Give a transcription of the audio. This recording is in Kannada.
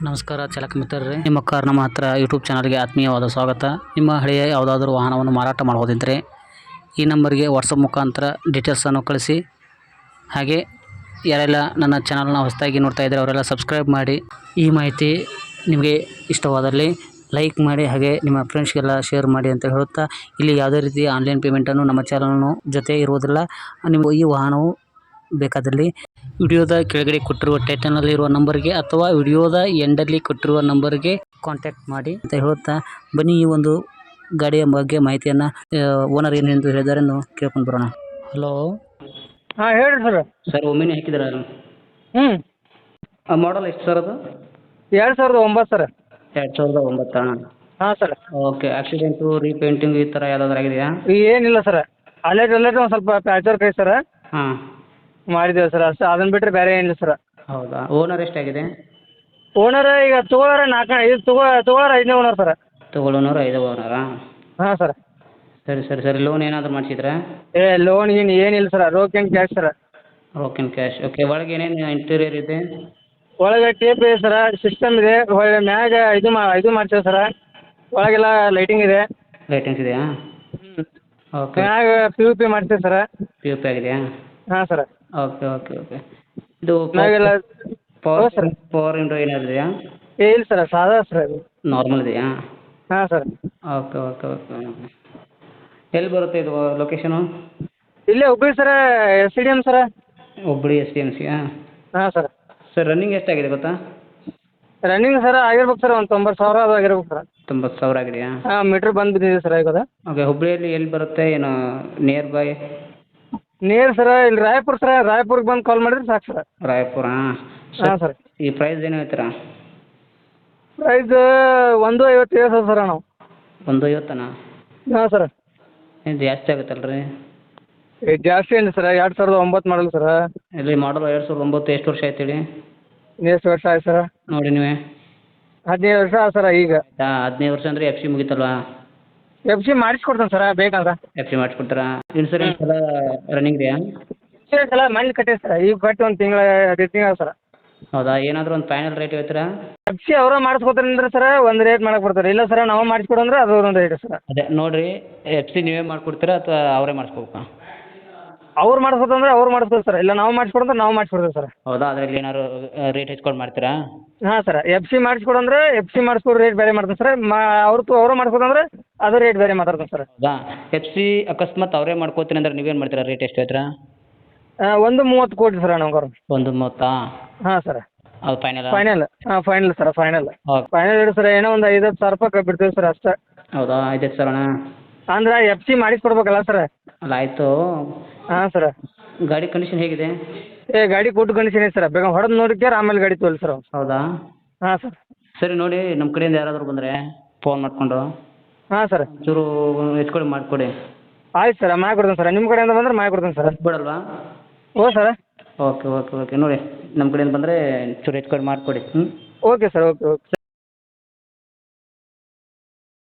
ನಮಸ್ಕಾರ ಚಾಲಕ ಮಿತ್ರರೇ, ನಿಮ್ಮ ಕಾರ್ ನಮ್ಮ ಹತ್ರ ಯೂಟ್ಯೂಬ್ ಚಾನಲ್ಗೆ ಆತ್ಮೀಯವಾದ ಸ್ವಾಗತ. ನಿಮ್ಮ ಹಳೆಯ ಯಾವುದಾದ್ರೂ ವಾಹನವನ್ನು ಮಾರಾಟ ಮಾಡುವುದಿದ್ದರೆ ಈ ನಂಬರ್ಗೆ ವಾಟ್ಸಪ್ ಮುಖಾಂತರ ಡೀಟೇಲ್ಸನ್ನು ಕಳಿಸಿ. ಹಾಗೆ ಯಾರೆಲ್ಲ ನನ್ನ ಚಾನಲ್ನ ಹೊಸದಾಗಿ ನೋಡ್ತಾ ಇದ್ದಾರೆ ಅವರೆಲ್ಲ ಸಬ್ಸ್ಕ್ರೈಬ್ ಮಾಡಿ. ಈ ಮಾಹಿತಿ ನಿಮಗೆ ಇಷ್ಟವಾದಲ್ಲಿ ಲೈಕ್ ಮಾಡಿ, ಹಾಗೆ ನಿಮ್ಮ ಫ್ರೆಂಡ್ಸ್ಗೆಲ್ಲ ಶೇರ್ ಮಾಡಿ ಅಂತ ಹೇಳುತ್ತಾ, ಇಲ್ಲಿ ಯಾವುದೇ ರೀತಿಯ ಆನ್ಲೈನ್ ಪೇಮೆಂಟನ್ನು ನಮ್ಮ ಚಾನಲ್ನ ಜೊತೆ ಇರುವುದಿಲ್ಲ. ನಿಮಗೆ ಈ ವಾಹನವು ಬೇಕಾದಲ್ಲಿ ವಿಡಿಯೋದ ಕೆಳಗಡೆ ಕೊಟ್ಟಿರುವ ಟೈಟಲ್ನಲ್ಲಿ ಇರುವ ನಂಬರ್ಗೆ ಅಥವಾ ವಿಡಿಯೋದ ಎಂಡಲ್ಲಿ ಕೊಟ್ಟಿರುವ ನಂಬರ್ಗೆ ಕಾಂಟ್ಯಾಕ್ಟ್ ಮಾಡಿ ಅಂತ ಹೇಳುತ್ತಾ, ಬನ್ನಿ ಈ ಒಂದು ಗಾಡಿಯ ಬಗ್ಗೆ ಮಾಹಿತಿಯನ್ನು ಓನರ್ ಏನೆಂದು ಹೇಳಿದ್ದಾರೆ ಕೇಳ್ಕೊಂಡು ಬರೋಣ. ಹಲೋ, ಹಾಂ ಹೇಳ್ರಿ ಸರ್. ಸರ್ ಒಮ್ಮೆನೇ ಹಾಕಿದ್ದೀರಾ? ಹ್ಞೂ ಮಾಡಲ್ ಎಷ್ಟು ಸರ್ ಅದು? 2009 ಸರ್. 2009. ಹಾಂ ಸರ್. ಓಕೆ. ಆಕ್ಸಿಡೆಂಟು, ರೀಪೇಂಟಿಂಗ್ ಈ ಥರ ಯಾವುದಾದ್ರು ಆಗಿದೆಯಾ? ಏನಿಲ್ಲ ಸರ್. ಅಲ್ಲೇ ಒಂದು ಸ್ವಲ್ಪ ಪ್ಯಾಚ್ ವರ್ಕ್ ಐತೆ ಸರ್, ಹಾಂ, ಮಾಡಿದ್ದೇವೆ ಸರ್ ಅಷ್ಟೇ. ಅದನ್ನು ಬಿಟ್ಟರೆ ಬೇರೆ ಏನಿಲ್ಲ ಸರ್. ಹೌದಾ? ಓನರ್ ಎಷ್ಟಾಗಿದೆ? ಓನರ್ ಈಗ ತೊಗೊಳೋರ 5ನೇ ಓನರ್ ಸರ್. ತಗೊಳ್ಳೋನವ್ರು 5 ಓನರಾ? ಹಾಂ ಸರ್. ಸರಿ. ಲೋನ್ ಏನಾದರೂ ಮಾಡಿಸಿದ್ರಾ? ಲೋನ್ ಏನಿಲ್ಲ ಸರ್, ರೋಕ್ and cash sir. Okay cash. Okay. ಒಳಗೆ ಏನೇನು ಇಂಟೀರಿಯರ್ ಇದೆ? ಒಳಗೆ ಟೇಪ್ ಇದೆ ಸರ್, ಸಿಸ್ಟಮ್ ಇದೆ, ಹೊಳ್ಳಿ ಮ್ಯಾಗ ಇದು ಮಾಡ್ತೇವೆ ಸರ್. ಒಳಗೆಲ್ಲ ಲೈಟಿಂಗ್ ಇದೆ. ಲೈಟಿಂಗ್ಸ್ ಇದೆಯಾ? ಓಕೆ. ಮ್ಯಾಗ POP ಮಾಡ್ತೇವೆ ಸರ್. POP ಆಗಿದೆಯಾ? ಹಾಂ ಸರ್. ಓಕೆ. ಇದು ಮ್ಯಾಗೆಲ್ಲ ಪವರ್ ವಿಂಡೋ ಏನಾದ್ರು ಇದೆಯಾ? ಇಲ್ಲ ಸರ್, ಸಾದಾ ಸರ್ ಅದು. ನಾರ್ಮಲ್ ಇದೆಯಾ? ಹಾಂ ಸರ್. ಓಕೆ. ಎಲ್ಲಿ ಬರುತ್ತೆ ಇದು ಲೊಕೇಶನು? ಇಲ್ಲೇ ಹುಬ್ಳಿ ಸರ, SCDM ಸರ. ಹುಬ್ಬಳ್ಳಿ SDMCಯಾ? ಹಾಂ ಸರ್. ಸರ್ ರನ್ನಿಂಗ್ ಎಷ್ಟಾಗಿದೆ ಗೊತ್ತಾ? ರನ್ನಿಂಗ್ ಸರ್ ಆಗಿರ್ಬೇಕು ಸರ್, ಒಂದು 90,000 ಅದು ಆಗಿರ್ಬೇಕು ಸರ್. 90,000 ಆಗಿದೆಯಾ? ಹಾಂ, ಮೀಟ್ರ್ ಬಂದು ಬಿದ್ದಿದೆ ಸರ್ ಈಗ ಅದು. ಓಕೆ. ಹುಬ್ಬಳ್ಳಿಯಲ್ಲಿ ಎಲ್ಲಿ ಬರುತ್ತೆ, ಏನು ನಿಯರ್ ಬೈ? ಸರ ಇಲ್ಲಿ ರಾಯಪುರ ಸರ. ರಾಯಪುರ್ಗೆ ಬಂದು ಕಾಲ್ ಮಾಡಿದ್ರೆ ಸಾಕು ಸರ್. ರಾಯಪುರ? ಹಾಂ ಸರ್. ಈ ಪ್ರೈಸ್ ಏನು ಹೇಳ್ತೀರಾ? ಪ್ರೈಸ್ 150 ಹೇಳ್ತೀವಿ ಸರ್ ನಾವು. 150ನಾ? ಹಾಂ ಸರ್. ಏನು ಜಾಸ್ತಿ ಆಗುತ್ತಲ್ರಿ? ಜಾಸ್ತಿ ಏನು ಸರ, 2009 ಮಾಡಲ್ ಸರ. ಇಲ್ಲಿ ಮಾಡಲ್ 2009. ಎಷ್ಟು ವರ್ಷ ಆಯ್ತು ಹೇಳಿ? ಎಷ್ಟು ವರ್ಷ ಆಯ್ತು ಸರ? ನೋಡಿ ನೀವೇ. 15 ವರ್ಷ ಆಯ್ತು ಸರ ಈಗ. 15 ವರ್ಷ ಅಂದರೆ FC ಮುಗಿತಲ್ವಾ? FC ಮಾಡಿಸ್ಕೊಡ್ತೇನೆ ಸರ ಬೇಕಂದ್ರೆ. FC ಮಾಡಿಸ್ಕೊಡ್ತೀರಾ? ಇನ್ಸೂರೆನ್ಸ್ ಎಲ್ಲ ರನ್ನಿಂಗ್ ಇದೆಯಾ? ಇನ್ಸೂರೆನ್ಸ್ ಎಲ್ಲ ಮನೇಲಿ ಕಟ್ಟಿದೆ ಸರ್, ಈಗ ಕಟ್ಟಿ 1 ತಿಂಗಳು 2 ತಿಂಗಳು ಸರ. ಹೌದಾ? ಏನಾದರೂ ಒಂದು ಫೈನಲ್ ರೇಟ್ ಹೇಳ್ತೀರಾ? FC ಅವರ ಮಾಡಿಸ್ಕೊತಾರೆ ಅಂದ್ರೆ ಸರ ಒಂದು ರೇಟ್ ಮಾಡಕ್ಕೆ ಬರ್ತಾರೆ. ಇಲ್ಲ ಸರ ನಾವು ಮಾಡಿಸ್ಕೊಡು ಅಂದ್ರೆ ಅದು ಒಂದು ರೇಟ್ ಸರ್. ಅದೇ ನೋಡಿರಿ, FC ನೀವೇ ಮಾಡಿಕೊಡ್ತೀರಾ ಅಥವಾ ಅವರೇ ಮಾಡಿಸ್ಕೋಬೇಕಾ? ಅವ್ರು ಮಾಡಿಸ್ಕೊತಂದ್ರೆ ಅವ್ರು ಮಾಡಿಸ್ಬೋದು ಸರ್, ಇಲ್ಲ ನಾವು ಮಾಡಿಸ್ಕೊಡಂದ್ರೆ ನಾವು ಮಾಡಿಸ್ಕೊಡ್ತೀವಿ ಸರ್. ಹೌದಾ? ಅದರಲ್ಲಿ ಏನಾದ್ರು ರೇಟ್ ಹೆಚ್ಚ್ಕೊಂಡು ಮಾಡ್ತೀರಾ? ಹಾಂ ಸರ್. FC ಮಾಡಿಸ್ಕೊಡು ಅಂದ್ರೆ FC ಮಾಡಿಸ್ಕೊಡು ರೇಟ್ ಬೇರೆ ಮಾಡ್ತೀನಿ ಸರ್. ಅವರು ಮಾಡಿಸ್ಕೊತಂದ್ರೆ ಅದು ರೇಟ್ ಬೇರೆ ಮಾತಾಡ್ತೀನಿ ಸರ್. ಹೌದಾ? FC ಅಕಸ್ಮಾತ್ ಅವರೇ ಮಾಡ್ಕೋತೀನಿ ಅಂದ್ರೆ ನೀವೇನು ಮಾಡ್ತೀರಾ? ರೇಟ್ ಎಷ್ಟು ಹೇಳ್ತೀರಾ? 130 ಕೊಡ್ರಿ ಸರ್ ನಮ್ಗೆ ಅವ್ರು. 130? ಹಾಂ ಸರ್. ಅದು ಫೈನಲ್? ಹಾಂ ಫೈನಲ್ ಸರ್, ಫೈನಲ್ ಹೇಳಿ ಸರ್. ಏನೋ ಒಂದು 5-10 ಸಾವಿರ ರೂಪಾಯಿ ಬಿಡ್ತೀವಿ ಸರ್ ಅಷ್ಟೇ. ಹೌದಾ? 5 ಸಾವಿರನಾ? ಅಂದ್ರೆ FC ಮಾಡಿಸ್ಕೊಡ್ಬೇಕಲ್ಲ ಸರ್. ಅಲ್ಲ ಆಯಿತು. ಹಾಂ ಸರ್. ಗಾಡಿ ಕಂಡೀಷನ್ ಹೇಗಿದೆ? ಗಾಡಿ ಗುಡ್ ಕಂಡೀಷನ್ ಐತೆ ಸರ್, ಬೇಗ ಹೊಡೆದು ನೋಡಿಕ್ಯಾರ ಆಮೇಲೆ ಗಾಡಿ ತೋಲ್ ಸರ್. ಹೌದಾ? ಹಾಂ ಸರ್. ಸರಿ ನೋಡಿ, ನಮ್ಮ ಕಡೆಯಿಂದ ಯಾರಾದರೂ ಬಂದರೆ ಫೋನ್ ಮಾಡಿಕೊಂಡು ಹಾಂ ಸರ್. ಚೂರು ಹೆಚ್ಚು ಮಾಡಿಕೊಡಿ. ಆಯ್ತು ಸರ್, ಮಾಡಿಕೊಡ್ತೀನಿ ಸರ್. ನಿಮ್ಮ ಕಡೆಯಿಂದ ಬಂದ್ರೆ ಮಾಡಿಕೊಡ್ತೀನಿ ಸರ್. ಬಿಡಲ್ವಾ? ಓ ಸರ್. ಓಕೆ. ನೋಡಿ, ನಮ್ಮ ಕಡೆಯಿಂದ ಬಂದರೆ ಚೂರು ಹೆಚ್ಚು ಮಾಡಿಕೊಡಿ. Okay sir. ಓಕೆ.